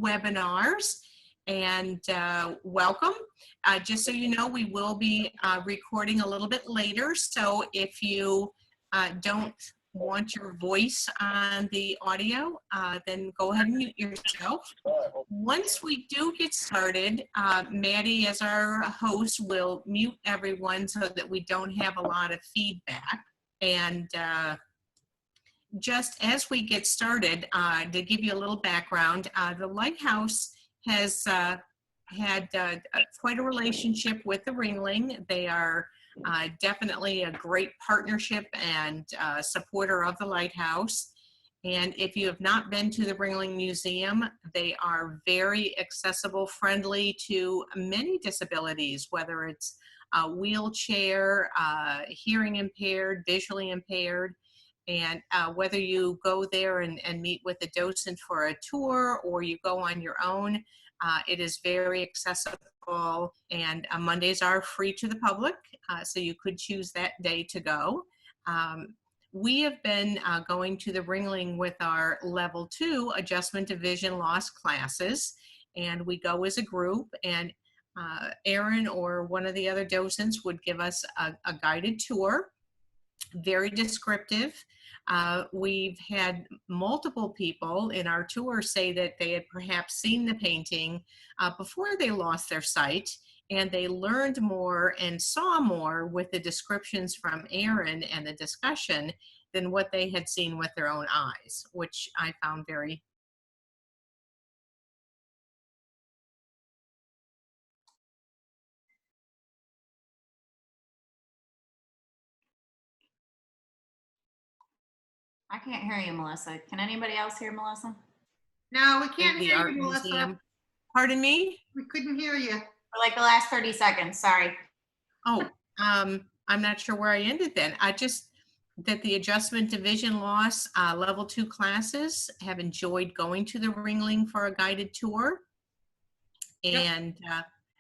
webinars. And welcome. Just so you know, we will be recording a little bit later. So if you don't want your voice on the audio, then go ahead and mute yourself. Once we do get started, Maddie, as our host, will mute everyone so that we don't have a lot of feedback. And just as we get started, to give you a little background, the Lighthouse has had quite a relationship with the Ringling. They are definitely a great partnership and supporter of the Lighthouse. And if you have not been to the Ringling Museum, they are very accessible, friendly to many disabilities, whether it's a wheelchair, hearing impaired, visually impaired. And whether you go there and meet with a docent for a tour or you go on your own, it is very accessible, and Mondays are free to the public, so you could choose that day to go. We have been going to the Ringling with our level 2 adjustment to vision loss classes, and we go as a group, and Erin or one of the other docents would give us a guided tour, very descriptive. We've had multiple people in our tour say that they had perhaps seen the painting before they lost their sight, and they learned more and saw more with the descriptions from Erin and the discussion than what they had seen with their own eyes, which I found very I can't hear you, Melissa. Can anybody else hear Melissa? No, we can't hear Art you, Melissa. Museum. Pardon me? We couldn't hear you. For like the last 30 seconds, sorry. Oh, I'm not sure where I ended then. I just, that the adjustment to vision loss level 2 classes have enjoyed going to the Ringling for a guided tour. And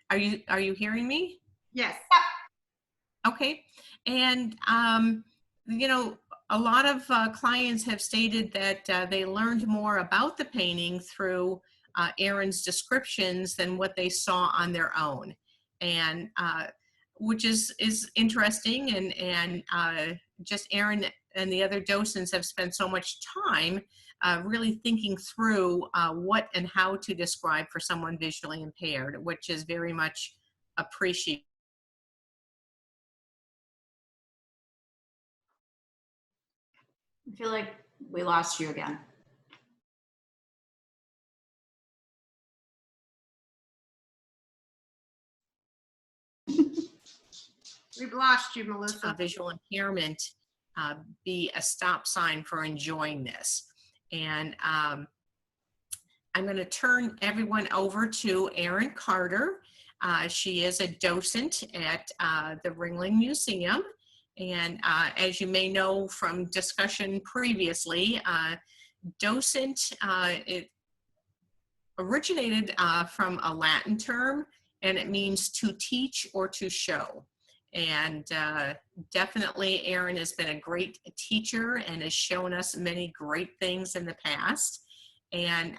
are you hearing me? Yes. Okay. And, you know, a lot of clients have stated that they learned more about the painting through Erin's descriptions than what they saw on their own, and which is interesting. And just Erin and the other docents have spent so much time really thinking through what and how to describe for someone visually impaired, which is very much appreciated. I feel like we lost you again. We've lost you, Melissa. Visual impairment be a stop sign for enjoying this. And I'm going to turn everyone over to Erin Carter. She is a docent at the Ringling Museum. And as you may know from discussion previously, docent, it originated from a Latin term, and it means to teach or to show. And definitely Erin has been a great teacher and has shown us many great things in the past. And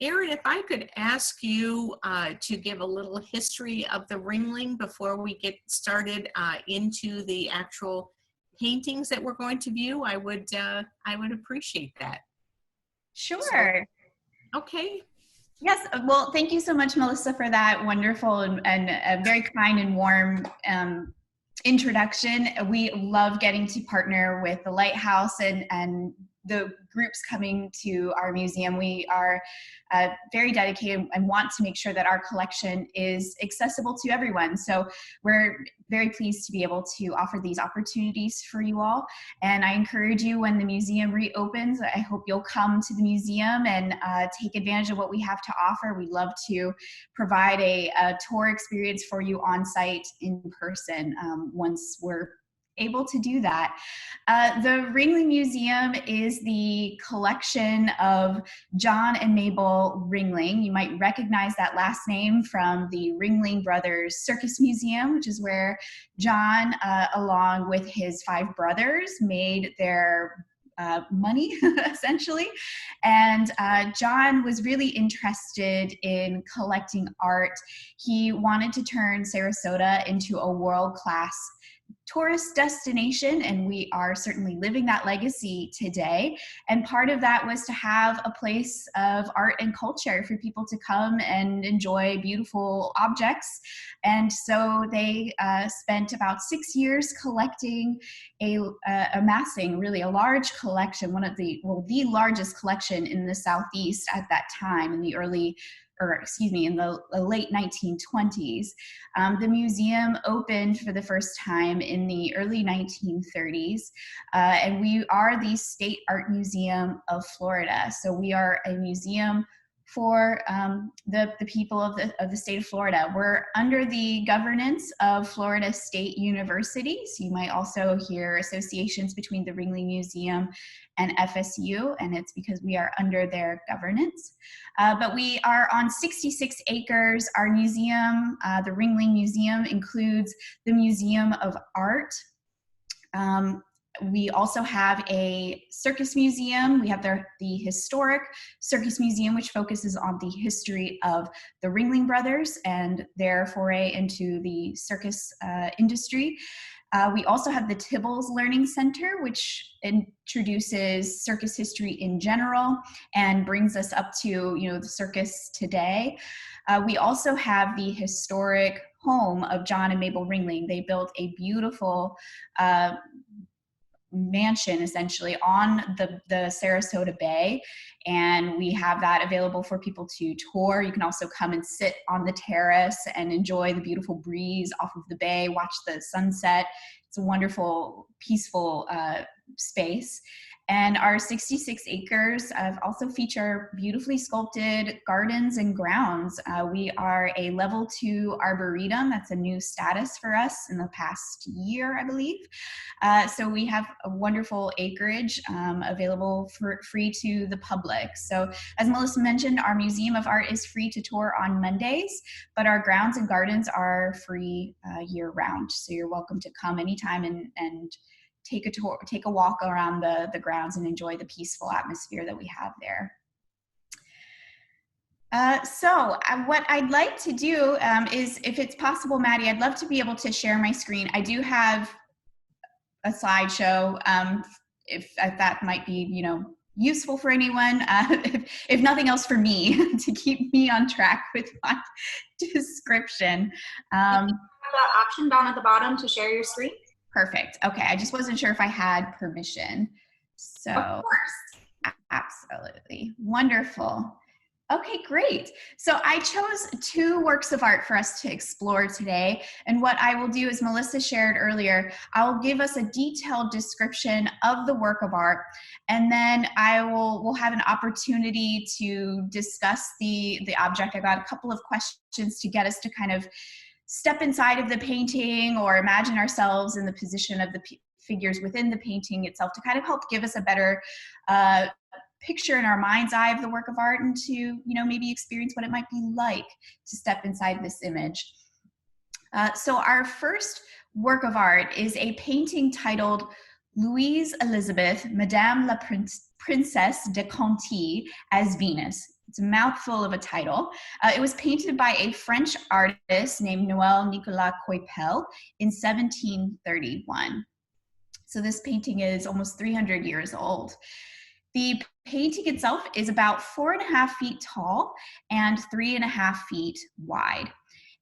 Erin, if I could ask you to give a little history of the Ringling before we get started into the actual paintings that we're going to view, I would appreciate that. Sure. So, okay. Yes, well, thank you so much, Melissa, for that wonderful and a very kind and warm introduction. We love getting to partner with the Lighthouse and the groups coming to our museum. We are very dedicated and want to make sure that our collection is accessible to everyone. So we're very pleased to be able to offer these opportunities for you all. And I encourage you, when the museum reopens, I hope you'll come to the museum and take advantage of what we have to offer. We love to provide a tour experience for you on site in person once we're able to do that. The Ringling Museum is the collection of John and Mabel Ringling. You might recognize that last name from the Ringling Brothers Circus Museum, which is where John, along with his 5 brothers, made their money, essentially. And John was really interested in collecting art. He wanted to turn Sarasota into a world-class tourist destination, and we are certainly living that legacy today. And part of that was to have a place of art and culture for people to come and enjoy beautiful objects. And so they spent about 6 years collecting amassing really a large collection, the largest collection in the Southeast at that time in the late 1920s. The museum opened for the first time in the early 1930s, and we are the State Art Museum of Florida. So we are a museum for the people of the state of Florida. We're under the governance of Florida State University. So you might also hear associations between the Ringling Museum and FSU, and it's because we are under their governance. But we are on 66 acres. Our museum, the Ringling Museum, includes the Museum of Art. We also have a circus museum. We have the historic circus museum, which focuses on the history of the Ringling Brothers and their foray into the circus industry. We also have the Tibbles Learning Center, which introduces circus history in general and brings us up to, the circus today. We also have the historic home of John and Mabel Ringling. They built a beautiful mansion essentially on the Sarasota Bay, and we have that available for people to tour. You can also come and sit on the terrace and enjoy the beautiful breeze off of the bay, watch the sunset. It's a wonderful, peaceful space. And our 66 acres also feature beautifully sculpted gardens and grounds. We are a level 2 arboretum. That's a new status for us in the past year, I believe. So we have a wonderful acreage available for free to the public. So as Melissa mentioned, our Museum of Art is free to tour on Mondays, but our grounds and gardens are free year round. So you're welcome to come anytime and take a tour, take a walk around the grounds and enjoy the peaceful atmosphere that we have there. So what I'd like to do is, if it's possible, Maddie, I'd love to be able to share my screen. I do have a slideshow, if that might be, useful for anyone, if nothing else for me, to keep me on track with my description. The option down at the bottom to share your screen. Perfect. Okay, I just wasn't sure if I had permission. So, Of course. Absolutely. Wonderful. Okay, great. So I chose 2 works of art for us to explore today. And what I will do, as Melissa shared earlier, I'll give us a detailed description of the work of art, and then we'll have an opportunity to discuss the object. I got a couple of questions to get us to kind of step inside of the painting or imagine ourselves in the position of the figures within the painting itself, to kind of help give us a better picture in our mind's eye of the work of art, and to maybe experience what it might be like to step inside this image. So our first work of art is a painting titled Louise Elizabeth, Madame la Princesse de Conti as Venus. It's a mouthful of a title. It was painted by a French artist named Noël Nicolas Coypel in 1731. So this painting is almost 300 years old. The painting itself is about 4.5 feet tall and 3.5 feet wide.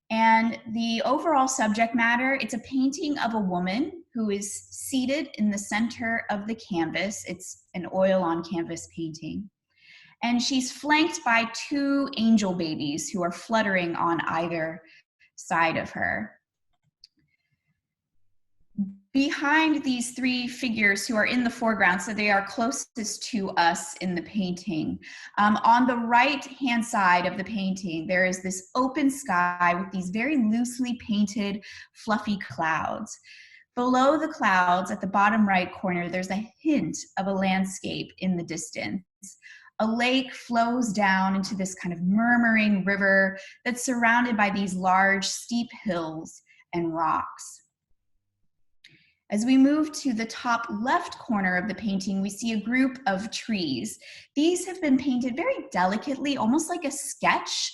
And the overall subject matter, it's a painting of a woman who is seated in the center of the canvas. It's an oil on canvas painting. And she's flanked by 2 angel babies who are fluttering on either side of her. Behind these 3 figures who are in the foreground, so they are closest to us in the painting, on the right-hand side of the painting, there is this open sky with these very loosely painted, fluffy clouds. Below the clouds, at the bottom right corner, there's a hint of a landscape in the distance. A lake flows down into this kind of murmuring river that's surrounded by these large, steep hills and rocks. As we move to the top left corner of the painting, we see a group of trees. These have been painted very delicately, almost like a sketch,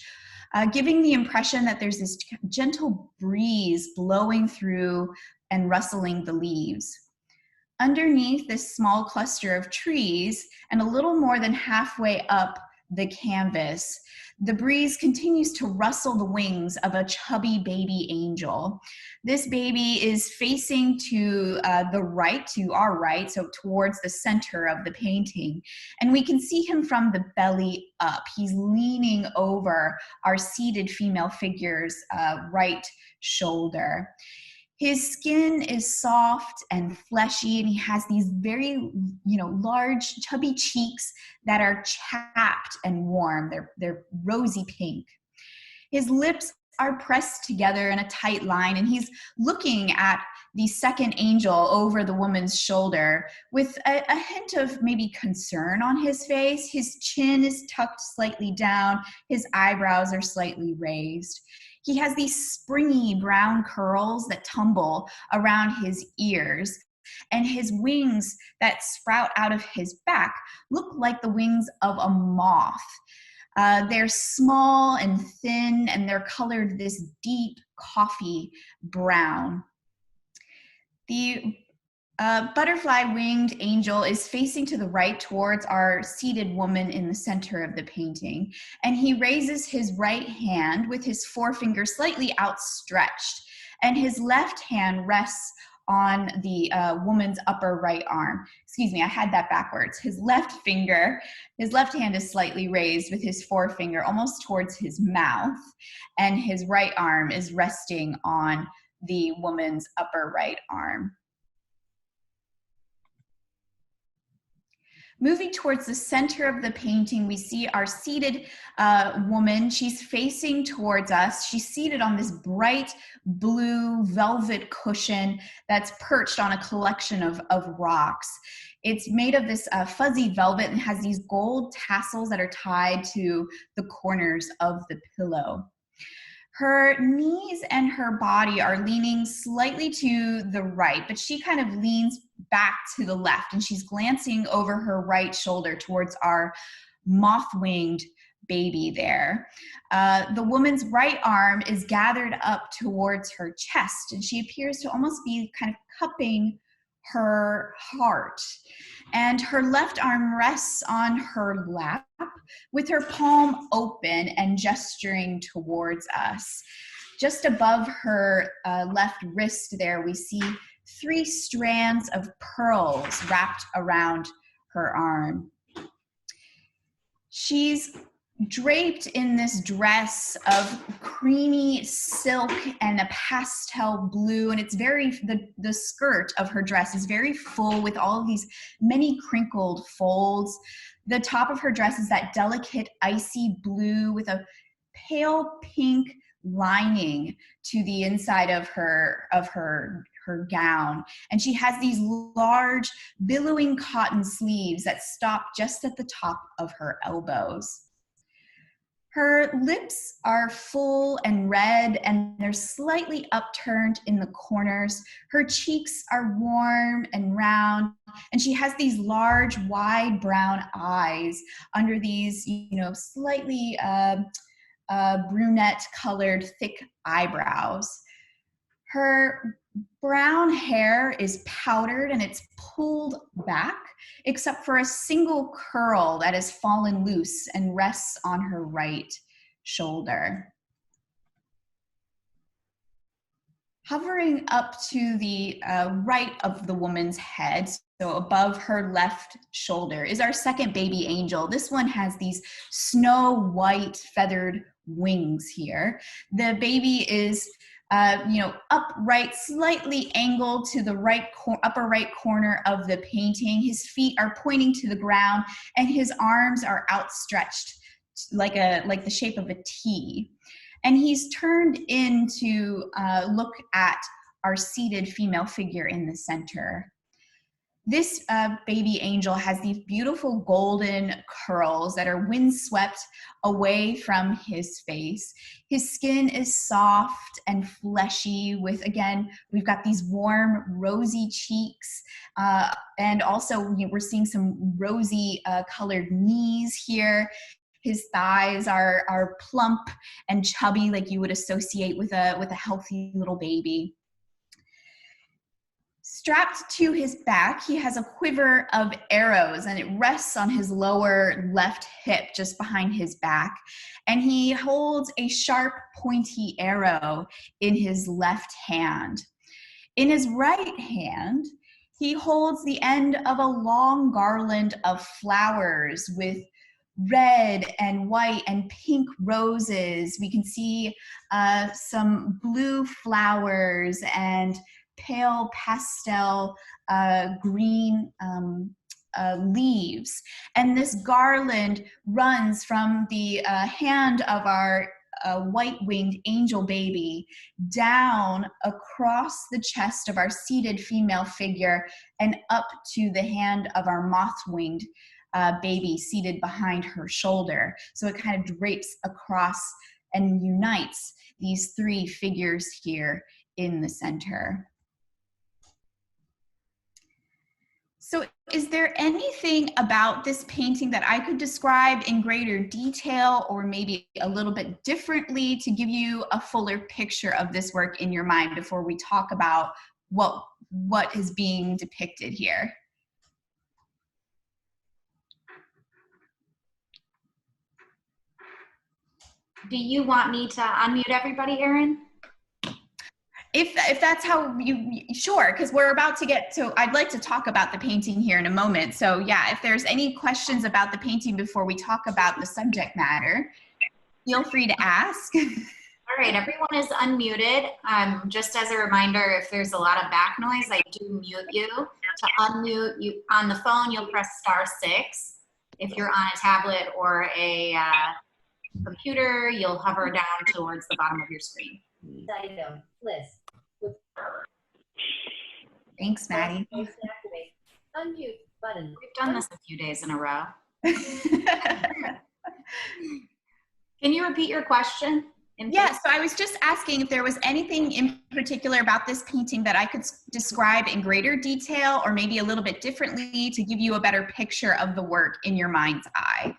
giving the impression that there's this gentle breeze blowing through and rustling the leaves. Underneath this small cluster of trees, and a little more than halfway up the canvas, the breeze continues to rustle the wings of a chubby baby angel. This baby is facing to the right, to our right, so towards the center of the painting. And we can see him from the belly up. He's leaning over our seated female figure's right shoulder. His skin is soft and fleshy, and he has these very, large, chubby cheeks that are chapped and warm. They're rosy pink. His lips are pressed together in a tight line, and he's looking at the second angel over the woman's shoulder with a hint of maybe concern on his face. His chin is tucked slightly down. His eyebrows are slightly raised. He has these springy brown curls that tumble around his ears, and his wings that sprout out of his back look like the wings of a moth. They're small and thin, and they're colored this deep coffee brown. The butterfly-winged angel is facing to the right towards our seated woman in the center of the painting, and he raises his right hand with his forefinger slightly outstretched, and his left hand rests on the woman's upper right arm. Excuse me, I had that backwards. His left hand is slightly raised with his forefinger almost towards his mouth, and his right arm is resting on the woman's upper right arm. Moving towards the center of the painting, we see our seated woman. She's facing towards us. She's seated on this bright blue velvet cushion that's perched on a collection of rocks. It's made of this fuzzy velvet and has these gold tassels that are tied to the corners of the pillow. Her knees and her body are leaning slightly to the right, but she kind of leans back to the left, and she's glancing over her right shoulder towards our moth-winged baby there. The woman's right arm is gathered up towards her chest, and she appears to almost be kind of cupping her heart. And her left arm rests on her lap with her palm open and gesturing towards us. Just above her left wrist there, we see 3 strands of pearls wrapped around her arm. She's draped in this dress of creamy silk and a pastel blue, and it's the skirt of her dress is very full with all of these many crinkled folds. The top of her dress is that delicate icy blue with a pale pink lining to the inside of her gown, and she has these large billowing cotton sleeves that stop just at the top of her elbows. Her lips are full and red, and they're slightly upturned in the corners. Her cheeks are warm and round, and she has these large, wide brown eyes under these, slightly brunette-colored thick eyebrows. Her brown hair is powdered and it's pulled back, except for a single curl that has fallen loose and rests on her right shoulder. Hovering up to the right of the woman's head, so above her left shoulder, is our second baby angel. This one has these snow white feathered wings here. The baby is upright, slightly angled to the upper right corner of the painting. His feet are pointing to the ground, and his arms are outstretched like the shape of a T. And he's turned in to look at our seated female figure in the center. This baby angel has these beautiful golden curls that are windswept away from his face. His skin is soft and fleshy with, again, we've got these warm, rosy cheeks. And also we're seeing some rosy colored knees here. His thighs are plump and chubby like you would associate with a healthy little baby. Strapped to his back, he has a quiver of arrows, and it rests on his lower left hip, just behind his back. And he holds a sharp, pointy arrow in his left hand. In his right hand, he holds the end of a long garland of flowers with red and white and pink roses. We can see some blue flowers and pale pastel green leaves. And this garland runs from the hand of our white-winged angel baby down across the chest of our seated female figure and up to the hand of our moth-winged baby seated behind her shoulder. So it kind of drapes across and unites these three figures here in the center. So is there anything about this painting that I could describe in greater detail or maybe a little bit differently to give you a fuller picture of this work in your mind before we talk about what is being depicted here? Do you want me to unmute everybody, Erin? If that's how sure, because we're about to get to, I'd like to talk about the painting here in a moment. So yeah, if there's any questions about the painting before we talk about the subject matter, feel free to ask. All right, everyone is unmuted. Just as a reminder, if there's a lot of back noise, I do mute you. To unmute you on the phone, you'll press *6. If you're on a tablet or a computer, you'll hover down towards the bottom of your screen. Item list. Thanks, Maddie. Unmute button. We've done this a few days in a row. Can you repeat your question? Yeah, so I was just asking if there was anything in particular about this painting that I could describe in greater detail or maybe a little bit differently to give you a better picture of the work in your mind's eye.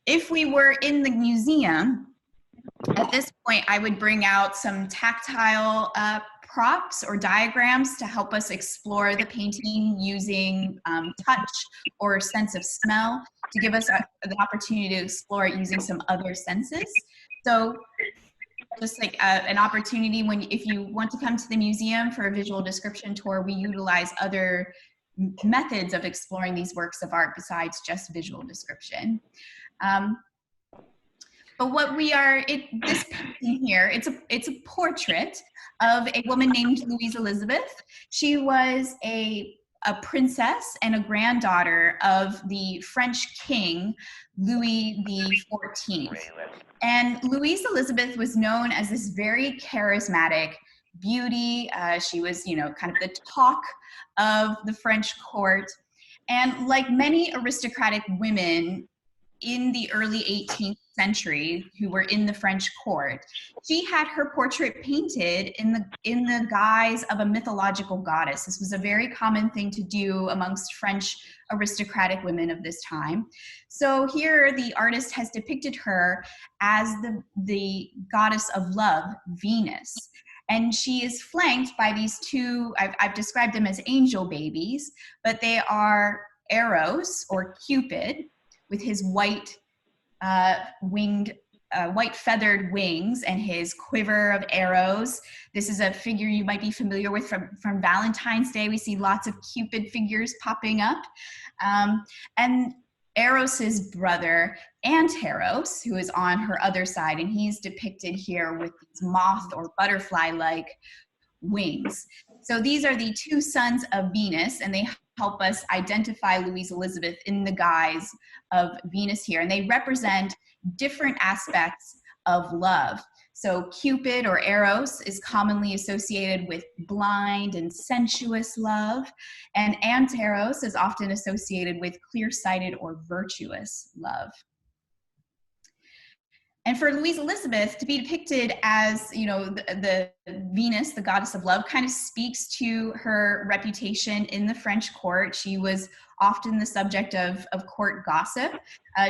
If we were in the museum, at this point, I would bring out some tactile props or diagrams to help us explore the painting using touch or sense of smell to give us the opportunity to explore it using some other senses. So just like an opportunity if you want to come to the museum for a visual description tour, we utilize other methods of exploring these works of art besides just visual description. But what this painting here, it's a portrait of a woman named Louise Elizabeth. She was a princess and a granddaughter of the French king, Louis XIV. And Louise Elizabeth was known as this very charismatic beauty. She was, kind of the talk of the French court. And like many aristocratic women in the early 18th century who were in the French court, she had her portrait painted in the guise of a mythological goddess. This was a very common thing to do amongst French aristocratic women of this time. So here the artist has depicted her as the goddess of love, Venus. And she is flanked by these two, I've described them as angel babies, but they are arrows, or Cupid, with his white feathered wings and his quiver of arrows. This is a figure you might be familiar with from Valentine's Day. We see lots of Cupid figures popping up. And Eros's brother, Anteros, who is on her other side, and he's depicted here with these moth or butterfly-like wings. So these are the two sons of Venus, and they help us identify Louise Elizabeth in the guise of Venus here. And they represent different aspects of love. So Cupid or Eros is commonly associated with blind and sensuous love, and Anteros is often associated with clear-sighted or virtuous love. And for Louise Elizabeth to be depicted as, the Venus, the goddess of love, kind of speaks to her reputation in the French court. She was often the subject of court gossip.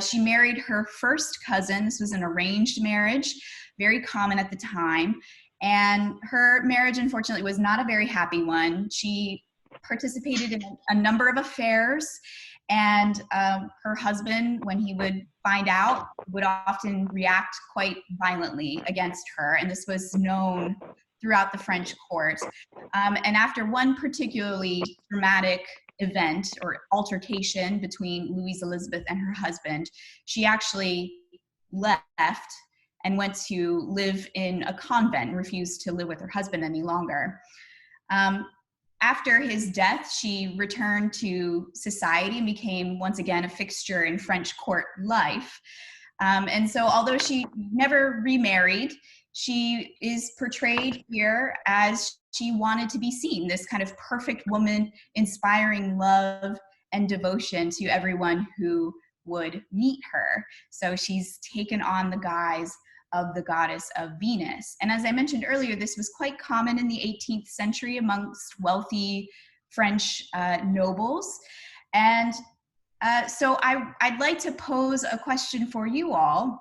She married her first cousin. This was an arranged marriage, very common at the time. And her marriage, unfortunately, was not a very happy one. She participated in a number of affairs, and her husband, when he would find out, would often react quite violently against her, and this was known throughout the French court. And after one particularly dramatic event or altercation between Louise Elizabeth and her husband, she actually left and went to live in a convent, refused to live with her husband any longer. After his death, she returned to society and became once again a fixture in French court life. And so although she never remarried, she is portrayed here as she wanted to be seen, this kind of perfect woman, inspiring love and devotion to everyone who would meet her. So she's taken on the guise of the goddess of Venus. And as I mentioned earlier, this was quite common in the 18th century amongst wealthy French nobles. And so I'd like to pose a question for you all.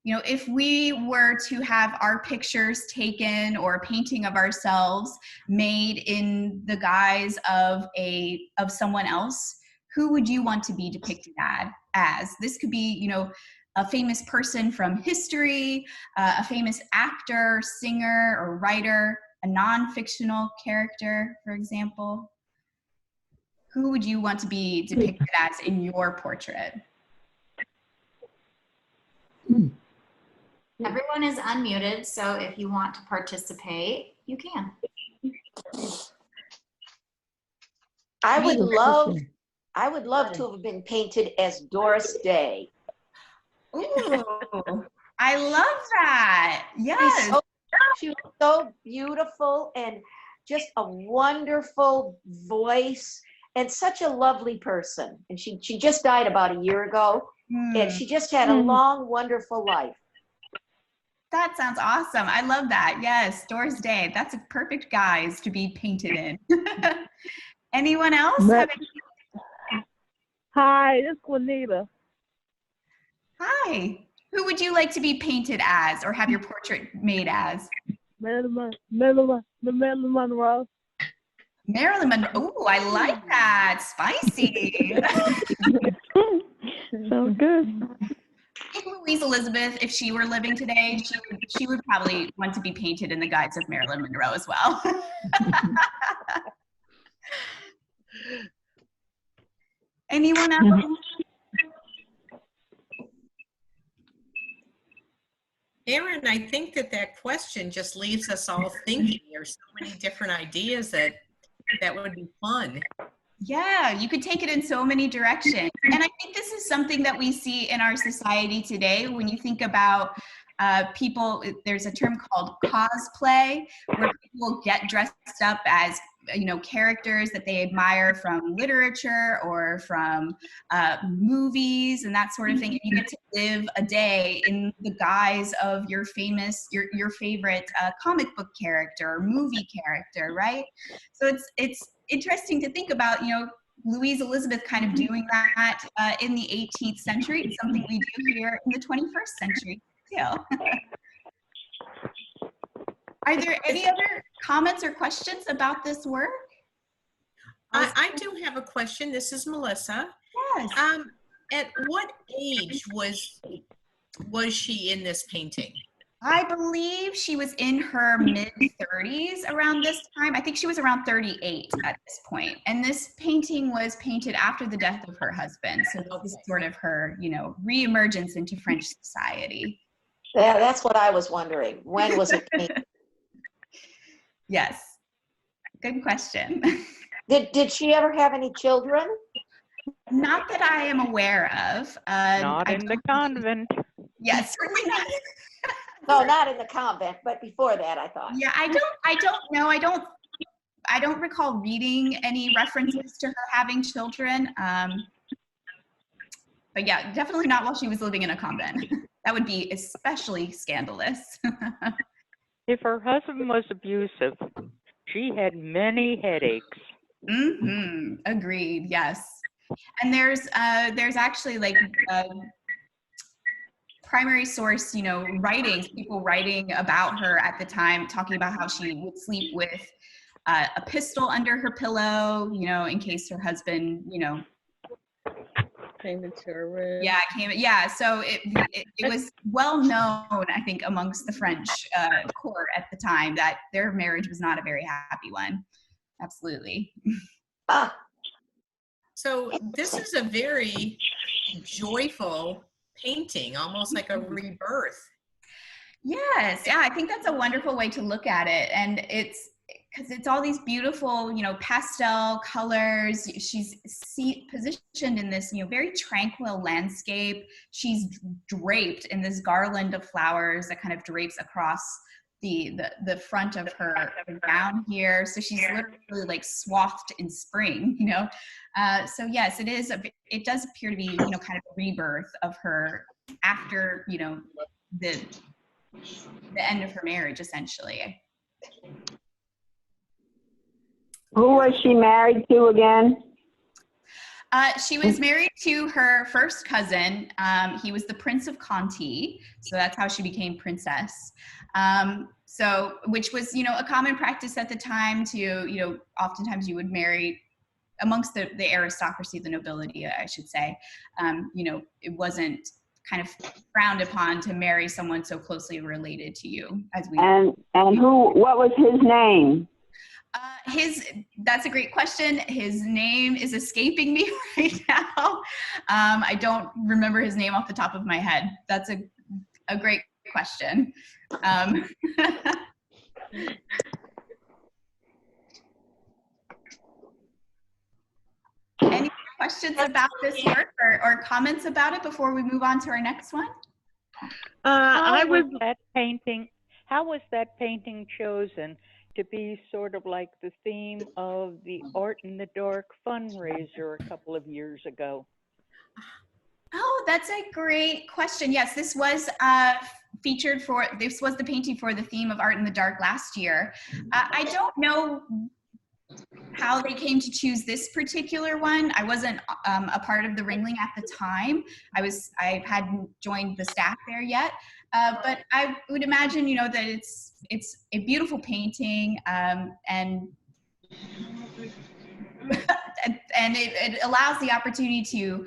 If we were to have our pictures taken or a painting of ourselves made in the guise of someone else, who would you want to be depicted as? This could be, a famous person from history, a famous actor, singer, or writer, a non-fictional character, for example. Who would you want to be depicted as in your portrait? Everyone is unmuted, so if you want to participate, you can. I would love to have been painted as Doris Day. Ooh, I love that. Yes. She was so beautiful and just a wonderful voice and such a lovely person. And she just died about a year ago, and she just had a long, wonderful life. That sounds awesome. I love that. Yes, Doris Day. That's a perfect guise to be painted in. Anyone else? Hi, it's Juanita. Hi. Who would you like to be painted as or have your portrait made as? Marilyn Monroe. Marilyn Monroe. Oh, I like that. Spicy. So good. I think Louise Elizabeth, if she were living today, she would probably want to be painted in the guise of Marilyn Monroe as well. Anyone else? Erin, I think that question just leaves us all thinking. There's so many different ideas that would be fun. Yeah, you could take it in so many directions. And I think this is something that we see in our society today. When you think about people, there's a term called cosplay, where people get dressed up as characters that they admire from literature or from movies and that sort of thing. And you get to live a day in the guise of your favorite comic book character or movie character, right? So it's interesting to think about, Louise Elizabeth kind of doing that in the 18th century. It's something we do here in the 21st century too. Are there any other comments or questions about this work? I do have a question. This is Melissa. Yes. At what age was she in this painting? I believe she was in her mid-30s around this time. I think she was around 38 at this point. And this painting was painted after the death of her husband. So this is sort of her, reemergence into French society. Yeah, that's what I was wondering. When was it painted? Yes. Good question. Did she ever have any children? Not that I am aware of. Not in the convent. Yes, certainly not. No, not in the convent, but before that, I thought. Yeah, I don't know. I don't recall reading any references to her having children. But yeah, definitely not while she was living in a convent. That would be especially scandalous. If her husband was abusive, she had many headaches. Agreed. Yes. And there's actually like primary source, writings, people writing about her at the time, talking about how she would sleep with a pistol under her pillow, in case her husband, Came into her room. Yeah. So it was well known, I think, amongst the French court at the time that their marriage was not a very happy one. Absolutely. So this is a very joyful painting, almost like a rebirth. Yes. Yeah, I think that's a wonderful way to look at it. And it's because it's all these beautiful, pastel colors. She's positioned in this, very tranquil landscape. She's draped in this garland of flowers that kind of drapes across the front of her gown here. So she's literally like swathed in spring, So yes, it does appear to be, kind of a rebirth of her after, the end of her marriage, essentially. Who was she married to again? She was married to her first cousin. He was the Prince of Conti, so that's how she became princess. Which was, a common practice at the time to, oftentimes you would marry amongst the aristocracy, the nobility, I should say. It wasn't kind of frowned upon to marry someone so closely related to you as we. And what was his name? That's a great question. His name is escaping me right now. I don't remember his name off the top of my head. That's a great question. Any questions about this work or comments about it before we move on to our next one? How was that painting chosen to be sort of like the theme of the Art in the Dark fundraiser a couple of years ago? Oh, that's a great question. Yes, this was this was the painting for the theme of Art in the Dark last year. I don't know how they came to choose this particular one. I wasn't a part of the Ringling at the time. I hadn't joined the staff there yet. But I would imagine, that it's a beautiful painting, and it allows the opportunity to,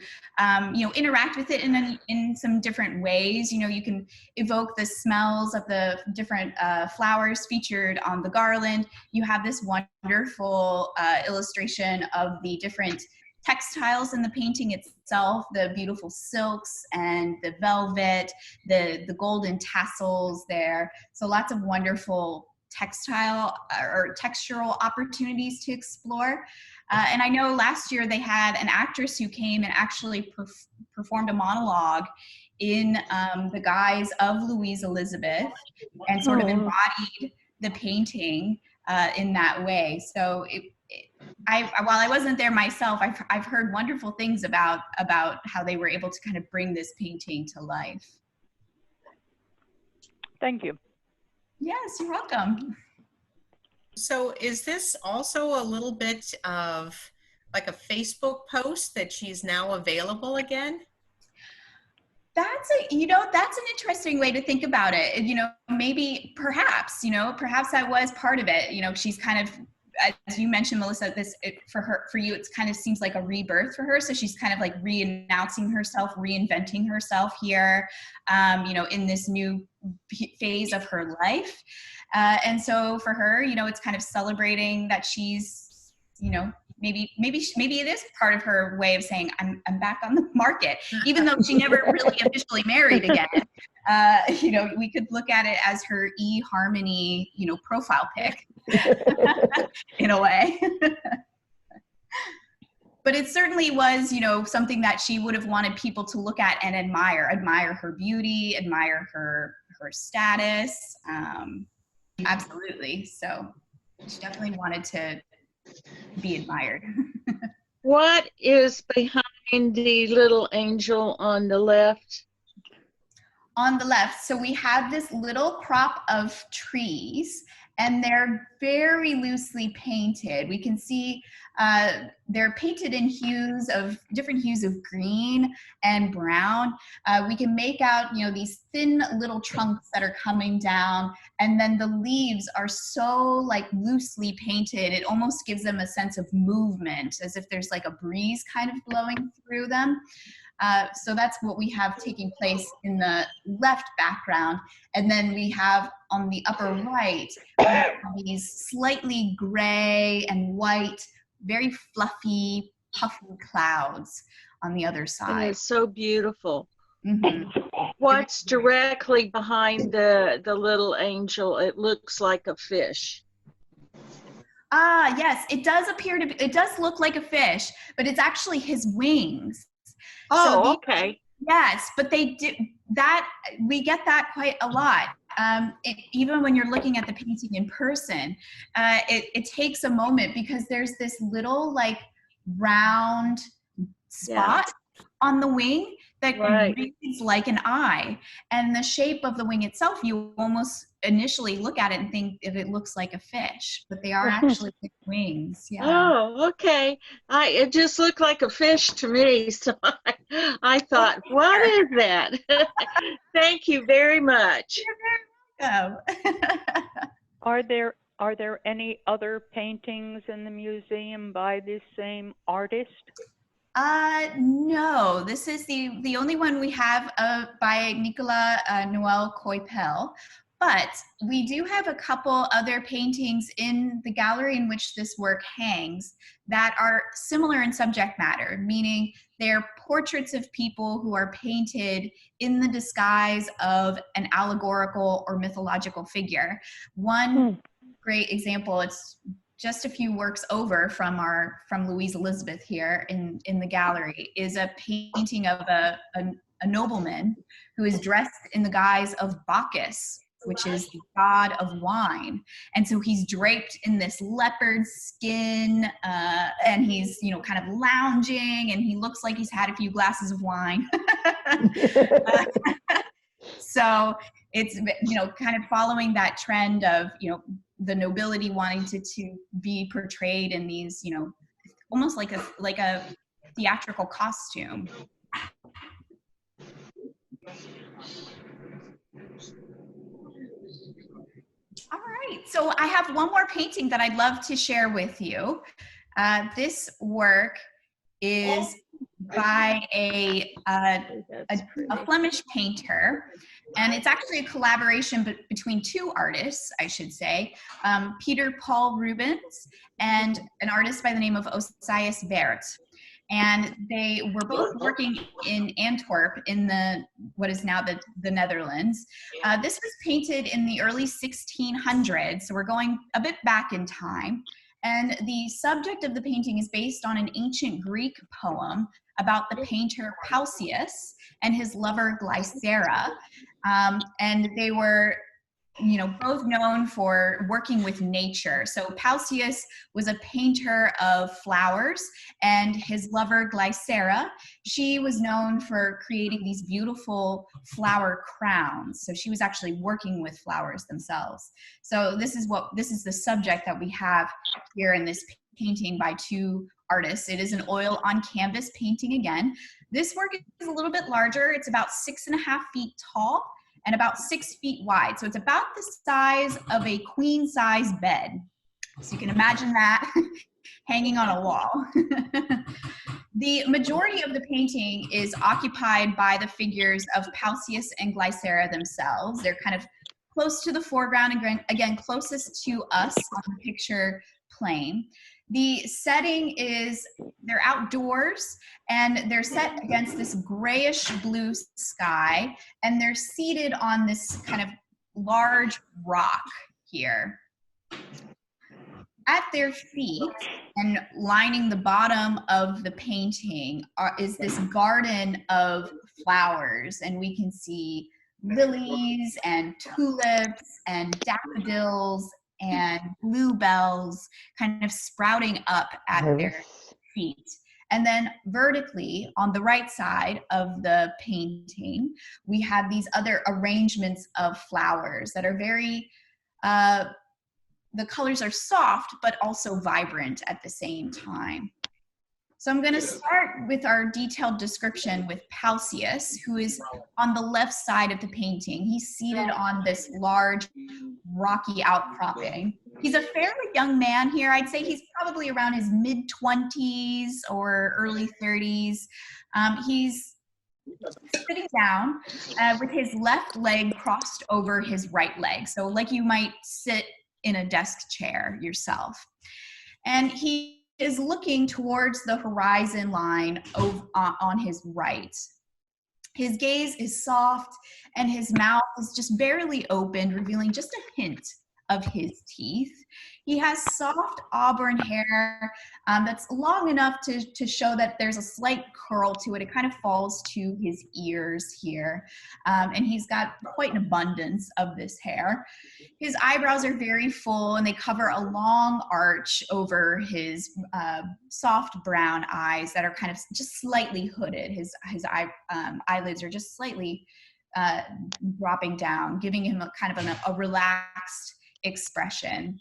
interact with it in some different ways. You can evoke the smells of the different flowers featured on the garland. You have this wonderful illustration of the different textiles in the painting itself, the beautiful silks and the velvet, the golden tassels there. So lots of wonderful textile or textural opportunities to explore. And I know last year they had an actress who came and actually performed a monologue in the guise of Louise Elizabeth and sort of embodied the painting in that way. So while I wasn't there myself, I've heard wonderful things about how they were able to kind of bring this painting to life. Thank you. Yes, you're welcome. So is this also a little bit of like a Facebook post that she's now available again? That's an interesting way to think about it. Maybe perhaps that was part of it. She's kind of, as you mentioned, Melissa, for you, it kind of seems like a rebirth for her. So she's kind of like re-announcing herself, reinventing herself here, in this new phase of her life. And so for her, it's kind of celebrating that she's, maybe it is part of her way of saying, I'm back on the market, even though she never really officially married again. We could look at it as her eHarmony, profile pic in a way. but it certainly was, you know, something that she would have wanted people to look at and admire her beauty, admire her status. Absolutely. So she definitely wanted to be admired. What is behind the little angel on the left? On the left, so we have this little crop of trees, and they're very loosely painted. We can see they're painted in different hues of green and brown. We can make out, you know, these thin little trunks that are coming down, and then the leaves are so like loosely painted, it almost gives them a sense of movement, as if there's like a breeze kind of blowing through them. So that's what we have taking place in the left background. And then we have on the upper right, we have these slightly gray and white, very fluffy, puffy clouds on the other And side. it's so beautiful. Mhm. What's directly behind the little angel? It looks like a fish. Yes, it does appear to be, it does look like a fish, but it's actually his wings. Oh, okay. Yes, but they do that. We get that quite a lot. Even when you're looking at the painting in person, it takes a moment because there's this little like round spot on the wing that reads like an eye, and the shape of the wing itself, you almost initially look at it and think if it looks like a fish, but they are actually wings. Yeah. Oh, okay. It just looked like a fish to me, so I thought, what is that? Thank you very much. Are there any other paintings in the museum by this same artist? No, this is the only one we have by Nicolas Noël Coypel. But we do have a couple other paintings in the gallery in which this work hangs that are similar in subject matter, meaning they're portraits of people who are painted in the disguise of an allegorical or mythological figure. One great example, it's just a few works over from Louise Elizabeth here in the gallery, is a painting of a nobleman who is dressed in the guise of Bacchus, which is the god of wine. And so he's draped in this leopard skin, and he's, you know, kind of lounging, and he looks like he's had a few glasses of wine. So it's, you know, kind of following that trend of, you know, the nobility wanting to be portrayed in these, you know, almost like a theatrical costume. All right, so I have one more painting that I'd love to share with you. This work is by a Flemish painter, and it's actually a collaboration between two artists, I should say, Peter Paul Rubens and an artist by the name of Osias Bert. And they were both working in Antwerp in what is now the Netherlands. This was painted in the early 1600s, so we're going a bit back in time. And the subject of the painting is based on an ancient Greek poem about the painter Pausias and his lover Glycera. And they were, you know, both known for working with nature. So Pausias was a painter of flowers, and his lover Glycera, she was known for creating these beautiful flower crowns. So she was actually working with flowers themselves. So this is the subject that we have here in this painting by two artists. It is an oil on canvas painting again. This work is a little bit larger. It's about 6.5 feet tall and about 6 feet wide. So it's about the size of a queen size bed. So you can imagine that hanging on a wall. The majority of the painting is occupied by the figures of Pausias and Glycera themselves. They're kind of close to the foreground and again, closest to us on the picture plane. The setting is, they're outdoors, and they're set against this grayish blue sky, and they're seated on this kind of large rock here. At their feet and lining the bottom of the painting is this garden of flowers, and we can see lilies and tulips and daffodils and bluebells kind of sprouting up at their feet. And then vertically on the right side of the painting, we have these other arrangements of flowers that are very, the colors are soft, but also vibrant at the same time. So I'm gonna start with our detailed description with Pausius, who is on the left side of the painting. He's seated on this large rocky outcropping. He's a fairly young man here. I'd say he's probably around his mid-20s or early 30s. He's sitting down with his left leg crossed over his right leg. So like you might sit in a desk chair yourself. And he is looking towards the horizon line on his right. His gaze is soft and his mouth is just barely opened, revealing just a hint of his teeth. He has soft auburn hair that's long enough to show that there's a slight curl to it. It kind of falls to his ears here. And he's got quite an abundance of this hair. His eyebrows are very full and they cover a long arch over his soft brown eyes that are kind of just slightly hooded. His eyelids are just slightly dropping down, giving him a kind of a relaxed expression.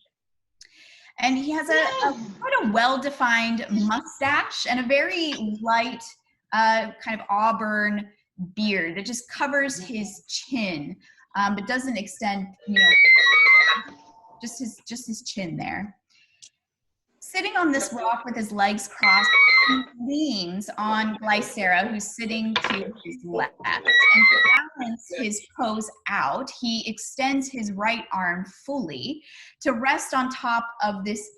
And he has quite a well-defined mustache and a very light kind of auburn beard that just covers his chin, but doesn't extend, just his chin there. Sitting on this rock with his legs crossed, he leans on Glycera, who's sitting to his left. And to balance his pose out, he extends his right arm fully to rest on top of this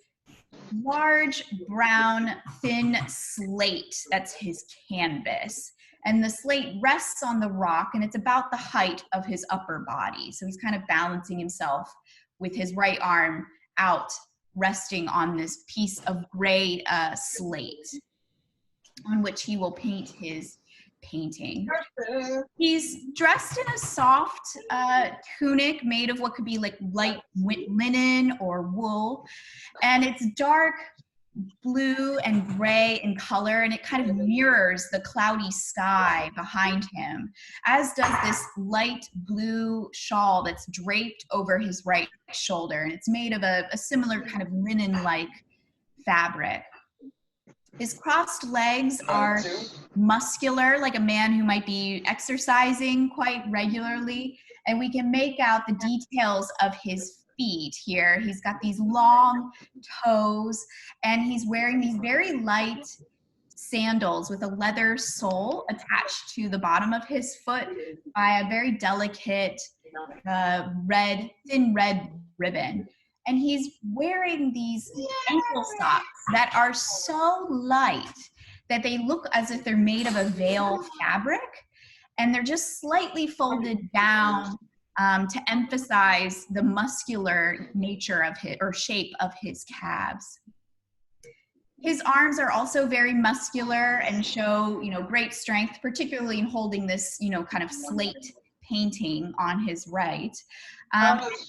large, brown, thin slate that's his canvas. And the slate rests on the rock, and it's about the height of his upper body. So he's kind of balancing himself with his right arm out, resting on this piece of gray slate on which he will paint his painting. He's dressed in a soft tunic made of what could be like light linen or wool, and it's dark blue and gray in color, and it kind of mirrors the cloudy sky behind him, as does this light blue shawl that's draped over his right shoulder, and it's made of a similar kind of linen-like fabric. His crossed legs are muscular, like a man who might be exercising quite regularly, and we can make out the details of his feet here. He's got these long toes, and he's wearing these very light sandals with a leather sole attached to the bottom of his foot by a very delicate thin red ribbon. And he's wearing these ankle socks that are so light that they look as if they're made of a veil fabric, and they're just slightly folded down to emphasize the muscular nature of his, or shape of his calves. His arms are also very muscular and show, great strength, particularly in holding this, kind of slate painting on his right.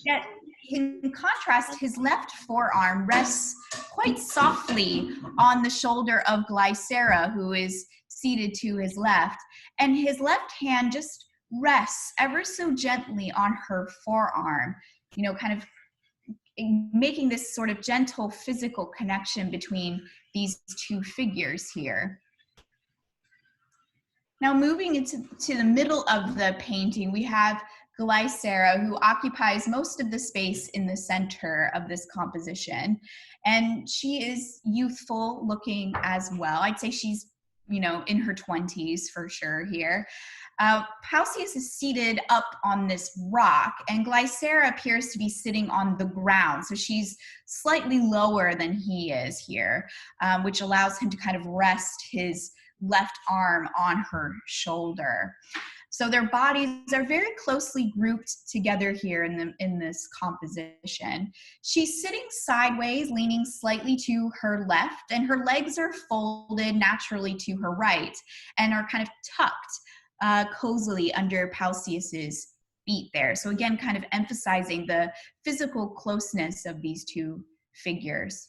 Yet, in contrast, his left forearm rests quite softly on the shoulder of Glycera, who is seated to his left, and his left hand just rests ever so gently on her forearm, kind of making this sort of gentle physical connection between these two figures here. Now moving into the middle of the painting, we have Glycera, who occupies most of the space in the center of this composition. And she is youthful looking as well. I'd say she's, in her 20s for sure here. Pausius is seated up on this rock, and Glycera appears to be sitting on the ground. So she's slightly lower than he is here, which allows him to kind of rest his left arm on her shoulder. So their bodies are very closely grouped together here in this composition. She's sitting sideways, leaning slightly to her left, and her legs are folded naturally to her right and are kind of tucked cozily under Pausias's feet there. So again, kind of emphasizing the physical closeness of these two figures.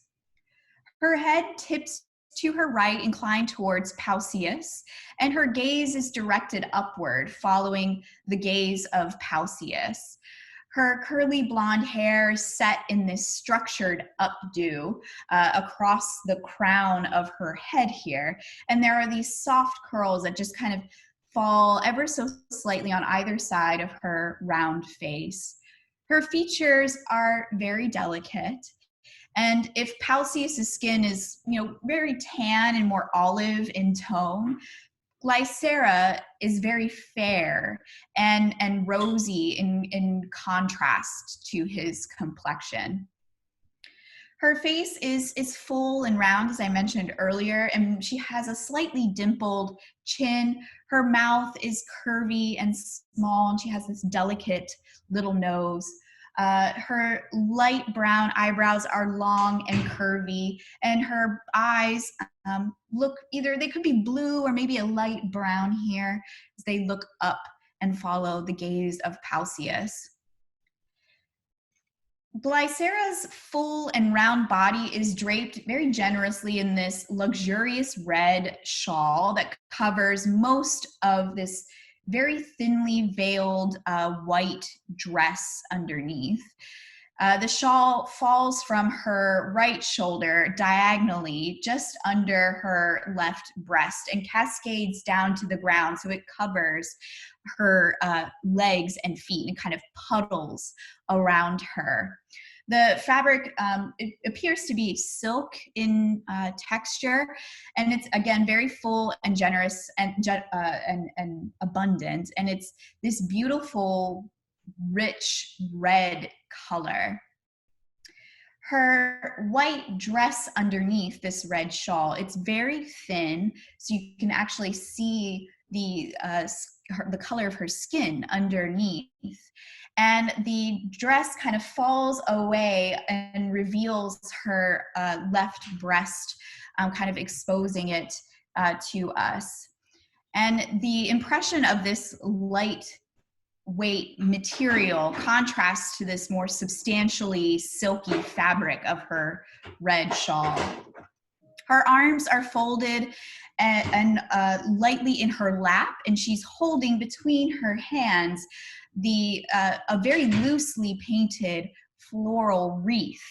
Her head tips to her right, inclined towards Pausias, and her gaze is directed upward, following the gaze of Pausias. Her curly blonde hair set in this structured updo across the crown of her head here, and there are these soft curls that just kind of fall ever so slightly on either side of her round face. Her features are very delicate. And if Pausias's skin is, very tan and more olive in tone, Glycera is very fair and rosy in contrast to his complexion. Her face is full and round, as I mentioned earlier, and she has a slightly dimpled chin. Her mouth is curvy and small, and she has this delicate little nose. Her light brown eyebrows are long and curvy, and her eyes look they could be blue or maybe a light brown here as they look up and follow the gaze of Pausias. Glycera's full and round body is draped very generously in this luxurious red shawl that covers most of this very thinly veiled white dress underneath. The shawl falls from her right shoulder diagonally just under her left breast and cascades down to the ground, so it covers her legs and feet and kind of puddles around her. The fabric it appears to be silk in texture, and it's again very full and generous and abundant, and it's this beautiful, rich red color. Her white dress underneath this red shawl, it's very thin, so you can actually see the color of her skin underneath. And the dress kind of falls away and reveals her left breast, kind of exposing it to us. And the impression of this lightweight material contrasts to this more substantially silky fabric of her red shawl. Her arms are folded and lightly in her lap, and she's holding between her hands a very loosely painted floral wreath.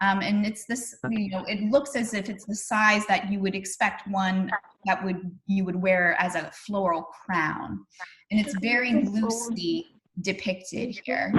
And it's this, it looks as if it's the size that you would expect one that you would wear as a floral crown. And it's very loosely depicted here.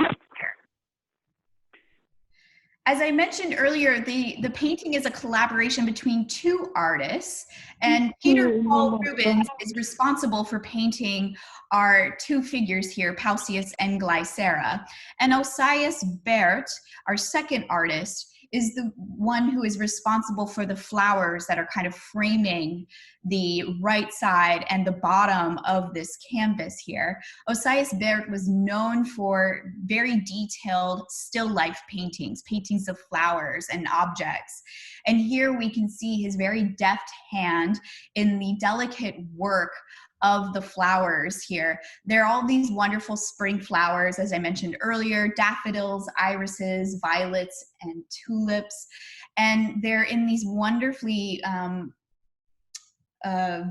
As I mentioned earlier, the painting is a collaboration between two artists, and Peter Paul Rubens is responsible for painting our two figures here, Pausias and Glycera. And Osias Bert, our second artist, is the one who is responsible for the flowers that are kind of framing the right side and the bottom of this canvas here. Osias Bert was known for very detailed still life paintings of flowers and objects. And here we can see his very deft hand in the delicate work of the flowers here. There are all these wonderful spring flowers, as I mentioned earlier, daffodils, irises, violets, and tulips. And they're in these wonderfully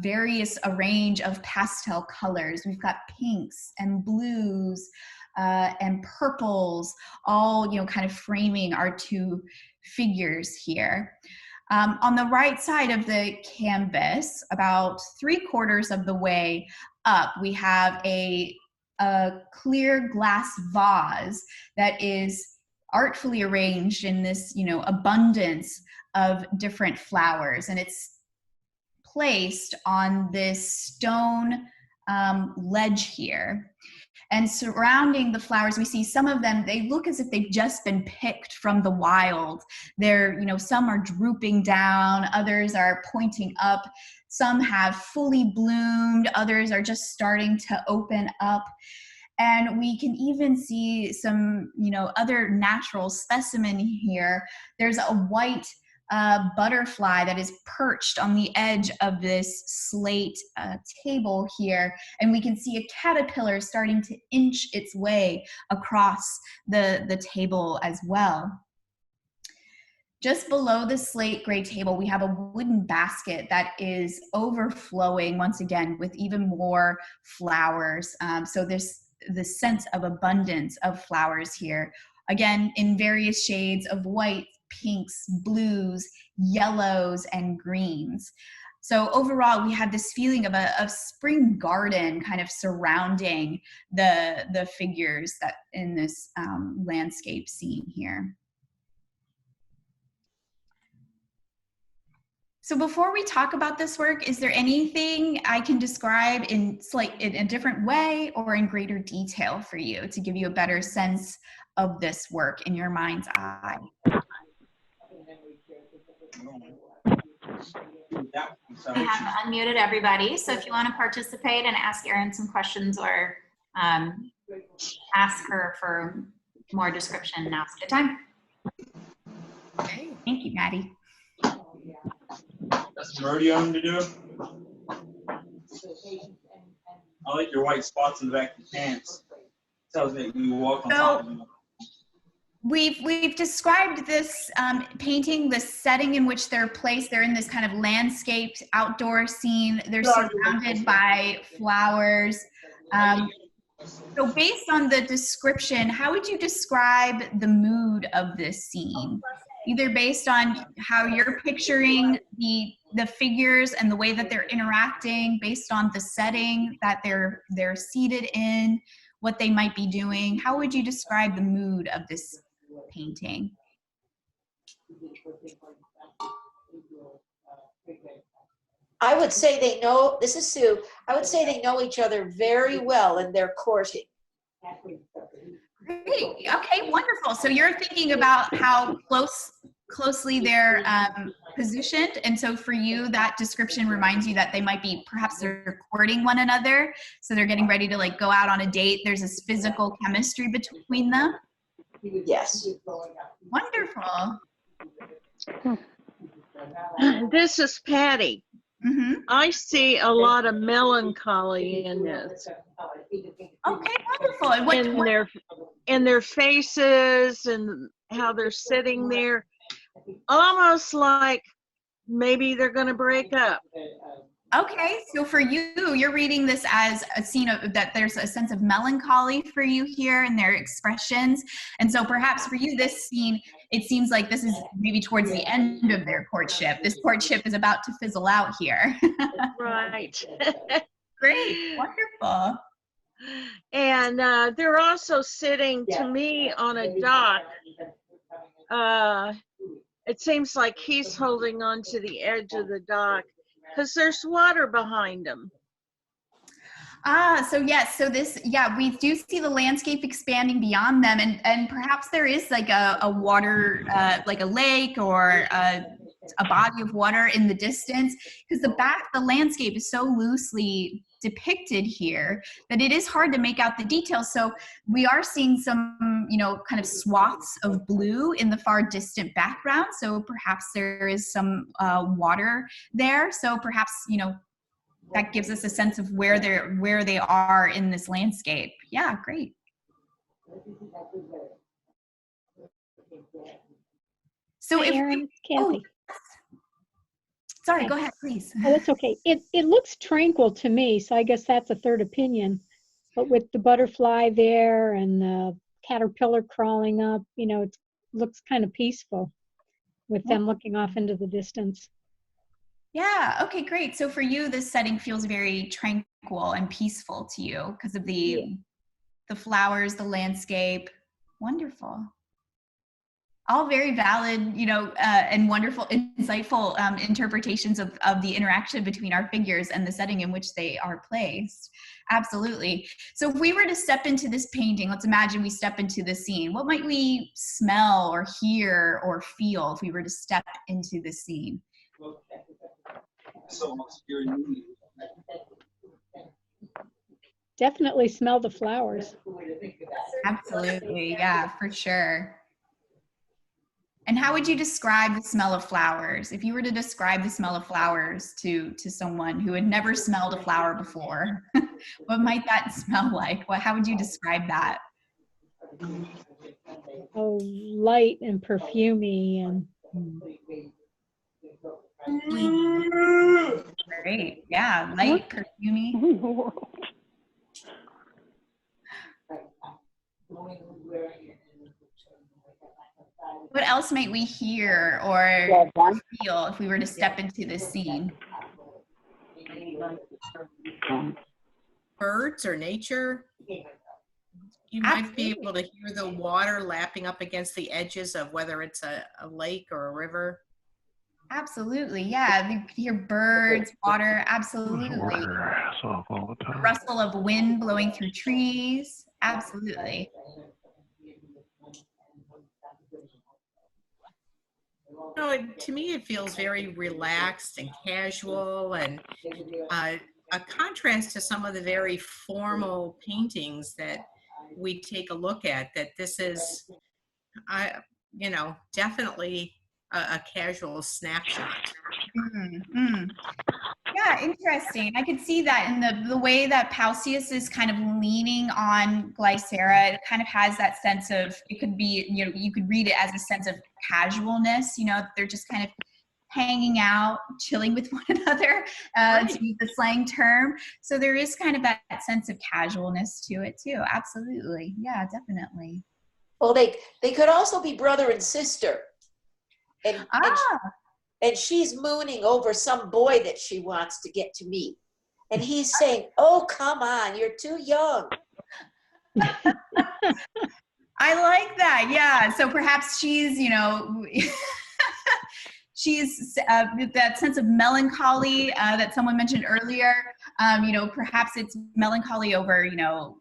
various range of pastel colors. We've got pinks and blues and purples, all kind of framing our two figures here. On the right side of the canvas, about 3/4 of the way up, we have a clear glass vase that is artfully arranged in this, abundance of different flowers, and it's placed on this stone ledge here. And surrounding the flowers, we see some of them, they look as if they've just been picked from the wild. They're, some are drooping down, others are pointing up, some have fully bloomed, others are just starting to open up. And we can even see some, other natural specimen here. There's a white butterfly that is perched on the edge of this slate table here. And we can see a caterpillar starting to inch its way across the table as well. Just below the slate gray table, we have a wooden basket that is overflowing once again with even more flowers. So there's the sense of abundance of flowers here. Again, in various shades of white, pinks, blues, yellows, and greens. So overall, we have this feeling of a spring garden kind of surrounding the figures that in this landscape scene here. So before we talk about this work, is there anything I can describe in a different way or in greater detail for you to give you a better sense of this work in your mind's eye? I have unmuted everybody, so if you want to participate and ask Erin some questions or ask her for more description, now's the time. Okay, thank you, Maddie. That's Meridian to do. I like your white spots in the back of your pants. Tells me you walk on top of them. We've described this painting, the setting in which they're placed. They're in this kind of landscaped outdoor scene. They're surrounded by flowers. So based on the description, how would you describe the mood of this scene? Either based on how you're picturing the figures and the way that they're interacting, based on the setting that they're seated in, what they might be doing. How would you describe the mood of this painting? I would say they know, this is Sue, I would say they know each other very well and they're courting. Great. Okay, wonderful. So you're thinking about how closely they're positioned, and so for you, that description reminds you that they might be perhaps they're courting one another. So they're getting ready to go out on a date. There's this physical chemistry between them. Yes. Wonderful. This is Patty. Mm-hmm. I see a lot of melancholy in this. Okay, wonderful. And in their faces and how they're sitting there, almost like maybe they're going to break up. Okay, so for you, you're reading this as a scene of that there's a sense of melancholy for you here in their expressions. And so perhaps for you, this scene, it seems like this is maybe towards the end of their courtship. This courtship is about to fizzle out here. Right. Great, wonderful. And they're also sitting, to me, on a dock. It seems like he's holding on to the edge of the dock because there's water behind him. So yes, so this, we do see the landscape expanding beyond them, and perhaps there is like a water, like a lake or a body of water in the distance, because the landscape is so loosely depicted here that it is hard to make out the details. So we are seeing some, kind of swaths of blue in the far distant background. So perhaps there is some water there. So perhaps, that gives us a sense of where they are in this landscape. Yeah, great. So Hi, if Erin, Kathy. Sorry, go ahead, please. Oh, that's okay. It looks tranquil to me, so I guess that's a third opinion. But with the butterfly there and the caterpillar crawling up, it looks kind of peaceful with them looking off into the distance. Yeah, okay, great. So for you, this setting feels very tranquil and peaceful to you because of the flowers, the landscape. Wonderful. All very valid, and wonderful, insightful interpretations of the interaction between our figures and the setting in which they are placed. Absolutely. So if we were to step into this painting, let's imagine we step into the scene. What might we smell or hear or feel if we were to step into the scene? Definitely smell the flowers. Absolutely. Yeah, for sure. And how would you describe the smell of flowers? If you were to describe the smell of flowers to someone who had never smelled a flower before, what might that smell like? How would you describe that? Oh, light and perfumey and Great. Yeah, light, perfumey. What else might we hear or feel if we were to step into this scene? Birds or nature. You might be able to hear the water lapping up against the edges of whether it's a lake or a river. Absolutely, yeah. You can hear birds, water, absolutely. The rustle of wind blowing through trees, absolutely. No, to me, it feels very relaxed and casual, and a contrast to some of the very formal paintings that we take a look at. That this is, definitely a casual snapshot. Mm-hmm. Yeah, interesting. I could see that in the way that Pausias is kind of leaning on Glycera. It kind of has that sense of, it could be, you could read it as a sense of casualness, they're just kind of hanging out, chilling with one another, to use the slang term. So there is kind of that sense of casualness to it too. Absolutely. Yeah, definitely. Well, they could also be brother and sister. And she's mooning over some boy that she wants to get to meet. And he's saying, oh, come on, you're too young. I like that. Yeah. So perhaps she's, she's that sense of melancholy that someone mentioned earlier. Perhaps it's melancholy over,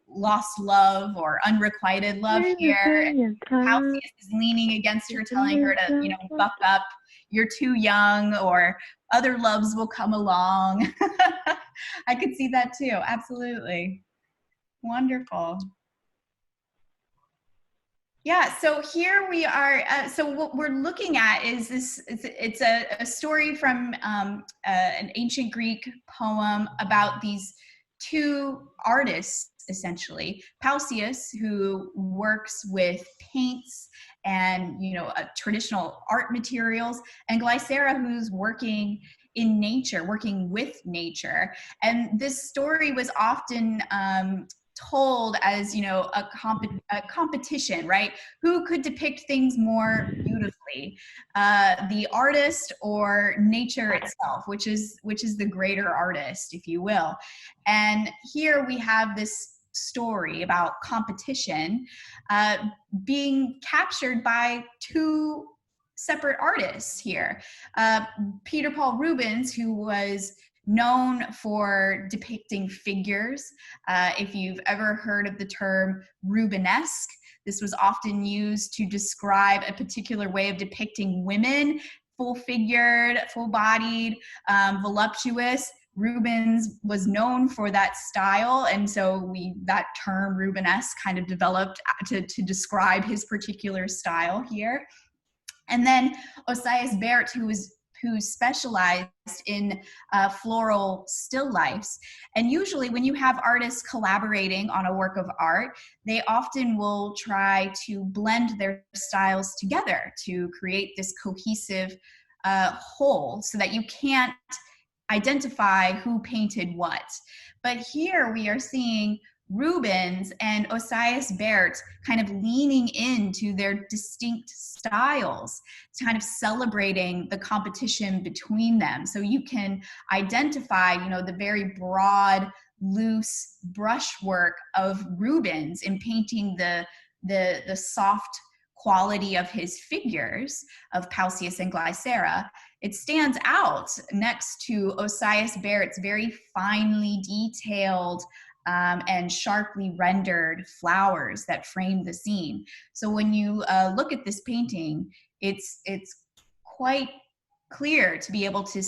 lost love or unrequited love here. Pausias is leaning against her, telling her to, buck up. You're too young, or other loves will come along. I could see that too. Absolutely. Wonderful. Yeah, so here we are. So what we're looking at is this, it's a story from an ancient Greek poem about these two artists, essentially. Pausias, who works with paints and traditional art materials, and Glycera, who's working in nature, working with nature. And this story was often told as a competition, right? Who could depict things more beautifully, the artist or nature itself, which is the greater artist, if you will. And here we have this story about competition being captured by two separate artists here. Peter Paul Rubens, who was known for depicting figures. If you've ever heard of the term Rubenesque, this was often used to describe a particular way of depicting women, full-figured, full-bodied, voluptuous. Rubens was known for that style, and so that term Rubenesque kind of developed to describe his particular style here. And then Ossias Baert, who specialized in floral still lifes. And usually when you have artists collaborating on a work of art, they often will try to blend their styles together to create this cohesive whole so that you can't identify who painted what. But here we are seeing Rubens and Ossias Baert kind of leaning into their distinct styles, kind of celebrating the competition between them. So you can identify, the very broad, loose brushwork of Rubens in painting the soft quality of his figures of Pausias and Glycera, it stands out next to Osias Barrett's very finely detailed and sharply rendered flowers that frame the scene. So when you look at this painting, it's quite clear to be able to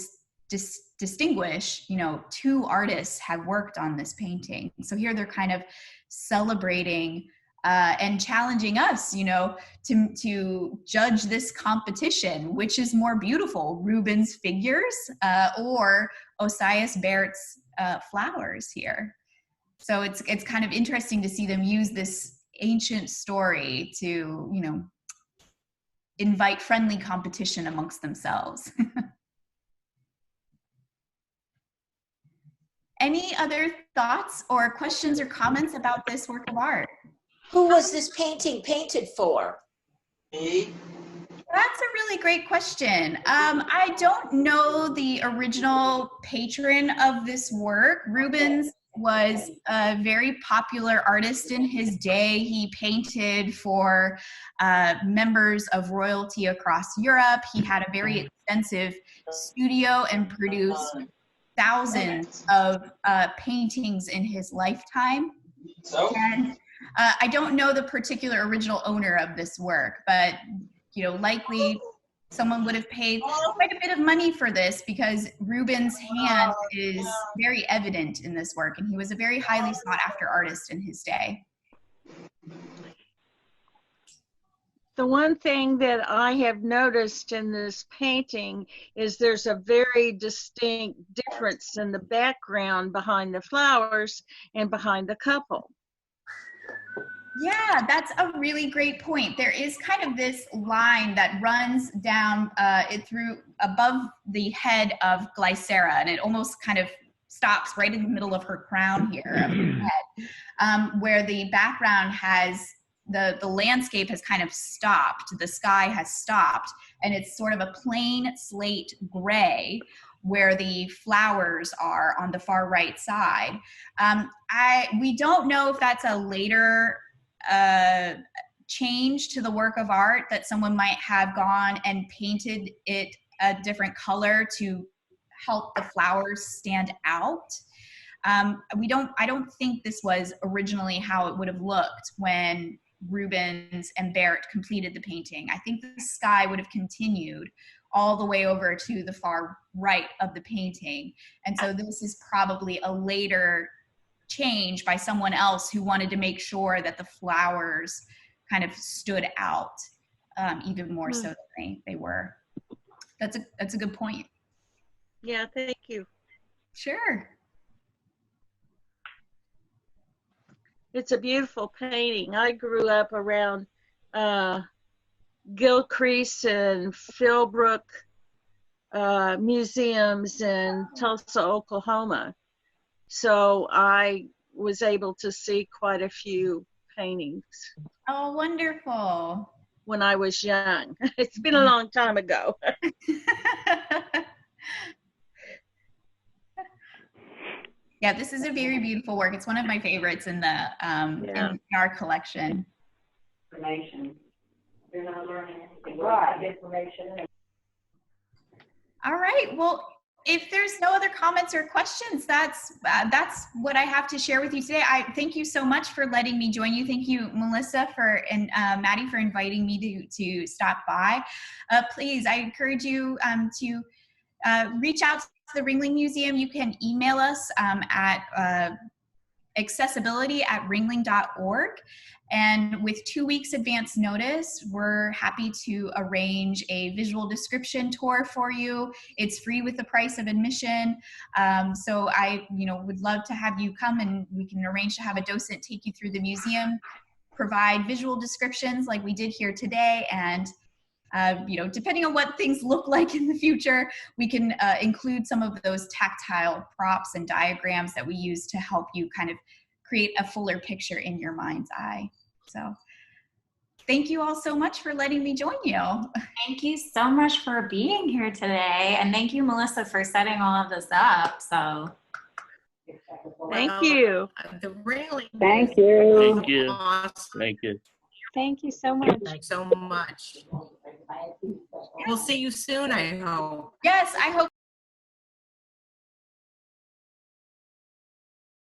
distinguish, you know, two artists have worked on this painting. So here they're kind of celebrating and challenging us, you know, to judge this competition, which is more beautiful, Rubens' figures or Osias Barrett's flowers here. So it's kind of interesting to see them use this ancient story to, you know, invite friendly competition amongst themselves. Any other thoughts or questions or comments about this work of art? Who was this painting painted for? Me? That's a really great question. I don't know the original patron of this work. Rubens was a very popular artist in his day. He painted for members of royalty across Europe. He had a very extensive studio and produced thousands of paintings in his lifetime. And I don't know the particular original owner of this work, but you know, likely someone would have paid quite a bit of money for this because Rubens' hand is very evident in this work, and he was a very highly sought after artist in his day. The one thing that I have noticed in this painting is there's a very distinct difference in the background behind the flowers and behind the couple. Yeah, that's a really great point. There is kind of this line that runs down it through above the head of Glycera, and it almost kind of stops right in the middle of her crown here, of her head, where the background has the landscape has kind of stopped, the sky has stopped, and it's sort of a plain slate gray where the flowers are on the far right side. We don't know if that's a later change to the work of art, that someone might have gone and painted it a different color to help the flowers stand out. I don't think this was originally how it would have looked when Rubens and Barrett completed the painting. I think the sky would have continued all the way over to the far right of the painting. And so this is probably a later change by someone else who wanted to make sure that the flowers kind of stood out even more so than they were. That's a good point. Yeah, thank you. Sure. It's a beautiful painting. I grew up around Gilcrease and Philbrook museums in Tulsa, Oklahoma. So I was able to see quite a few paintings. Oh, wonderful. When I was young. It's been a long time ago. Yeah, this is a very beautiful work. It's one of my favorites in the in our collection. Information. You're not learning anything. Right. Information. All right. Well, if there's no other comments or questions, that's what I have to share with you today. I thank you so much for letting me join you. Thank you, Melissa, and Maddie for inviting me to stop by. Please, I encourage you to reach out to the Ringling Museum. You can email us at accessibility@ringling.org. And with 2 weeks advance notice, we're happy to arrange a visual description tour for you. It's free with the price of admission. So I would love to have you come, and we can arrange to have a docent take you through the museum, provide visual descriptions like we did here today, and depending on what things look like in the future, we can include some of those tactile props and diagrams that we use to help you kind of create a fuller picture in your mind's eye. So thank you all so much for letting me join you. Thank you so much for being here today. And thank you, Melissa, for setting all of this up. So thank you. The Ringling. Thank you. Thank you. Awesome. Thank you. Thank you so much. Thanks so much. We'll see you soon, I hope. Yes, I hope